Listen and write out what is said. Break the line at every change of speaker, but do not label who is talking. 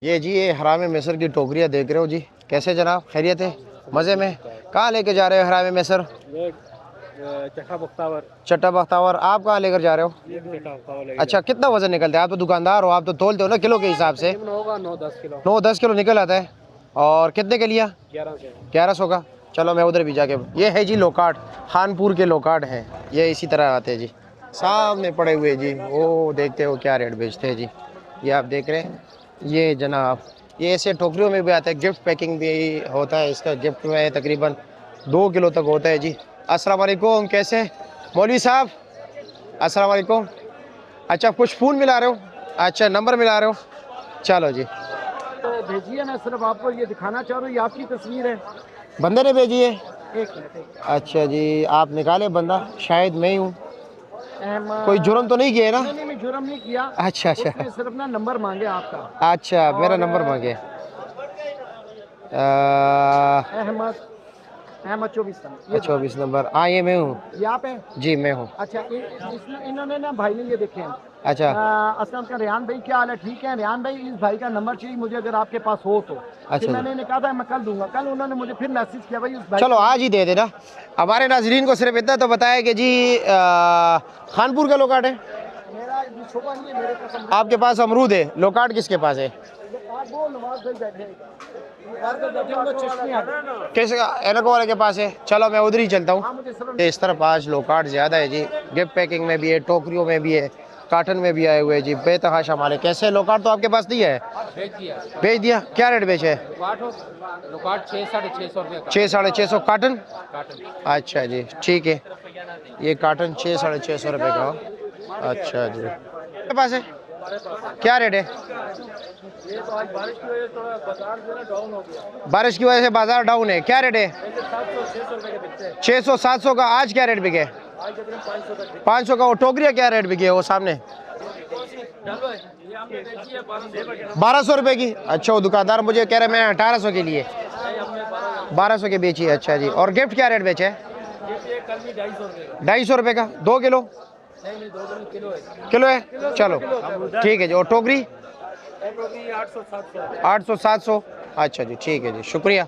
ये जी ये हराम मिस्र की टोकरियाँ देख रहे हो जी, कैसे जनाब, खैरियत है, मज़े में? कहाँ लेके जा रहे हो हराम मिस्र? चट्टा बख्तावर। आप कहाँ लेकर जा रहे हो? अच्छा, कितना वजन निकलता है? आप तो दुकानदार हो, आप तो तोलते हो ना किलो के हिसाब से।
होगा 9-10 किलो।
9-10 किलो निकल आता है। और कितने के लिया? 1100 का। चलो मैं उधर भी जाके, ये है जी लोकाट, खानपुर के लोकाट हैं ये, इसी तरह आते हैं जी, सामने पड़े हुए जी। वो देखते हो क्या रेट बेचते हैं जी, ये आप देख रहे हैं। ये जनाब ये ऐसे टोकरियों में भी आता है, गिफ्ट पैकिंग भी होता है इसका, गिफ्ट में तकरीबन 2 किलो तक होता है जी। अस्सलाम वालेकुम, कैसे मौलवी साहब? अस्सलाम वालेकुम। अच्छा, कुछ फ़ोन मिला रहे हो? अच्छा, नंबर मिला रहे हो, चलो जी।
तो भेजिए, मैं सिर्फ आपको ये दिखाना चाह रहा हूँ, ये आपकी तस्वीर है।
बंदे ने भेजी है?
एक मिनट।
अच्छा जी, आप निकाले बंदा, शायद मैं ही हूँ। कोई जुर्म तो नहीं किया है ना?
नहीं, मैं जुर्म नहीं किया।
अच्छा अच्छा।
उसने सिर्फ ना नंबर मांगे आपका।
अच्छा, मेरा नंबर मांगे।
अहमद
24 नंबर, हाँ ये मैं हूँ।
ये आप हैं?
जी मैं हूँ।
अच्छा, इन्होंने ना भाई ने ये देखे हैं।
अच्छा
असलम का रेहान भाई, क्या हाल है? ठीक है रेहान भाई, इस भाई का नंबर चाहिए मुझे, अगर आपके पास हो तो।
अच्छा
फिर मैंने इन्हें कहा था मैं कल दूंगा, कल उन्होंने मुझे फिर मैसेज किया भाई उस भाई।
चलो आज ही दे देना। हमारे नाजरीन को सिर्फ इतना तो बताया कि जी खानपुर का लोकाट है।
मेरा शोभा नहीं है, मेरे पास
आपके पास अमरूद है, लोकाट किसके पास है?
वो नवाज भाई बैठे
किस एनको वाले के पास है? चलो मैं उधर ही चलता हूँ। इस तरफ आज लोकाट ज़्यादा है जी, गिफ्ट पैकिंग में भी है, टोकरियों में भी है, कार्टन में भी आए हुए हैं जी, बेतहाशा माल है। कैसे लोकाट तो आपके पास नहीं है? भेज दिया। क्या रेट बेचे? 6-650 कार्टन। अच्छा जी ठीक है, ये कार्टन 600-650 रुपये का हो। अच्छा जी, आपके पास है? क्या रेट है? बारिश की वजह से बाजार डाउन है, क्या रेट है? 600-700 का। आज क्या रेट बिके? 500 का। वो टोकरिया क्या रेट बिके वो सामने? 1200 रुपए की। अच्छा, वो दुकानदार मुझे कह रहे मैं 1800 के लिए 1200 के बेची। अच्छा जी, और गिफ्ट क्या रेट बेचे? 250 रुपये का। 2 किलो? किलो है, चलो ठीक है जी। और टोकरी? 800-700। अच्छा जी ठीक है जी, शुक्रिया।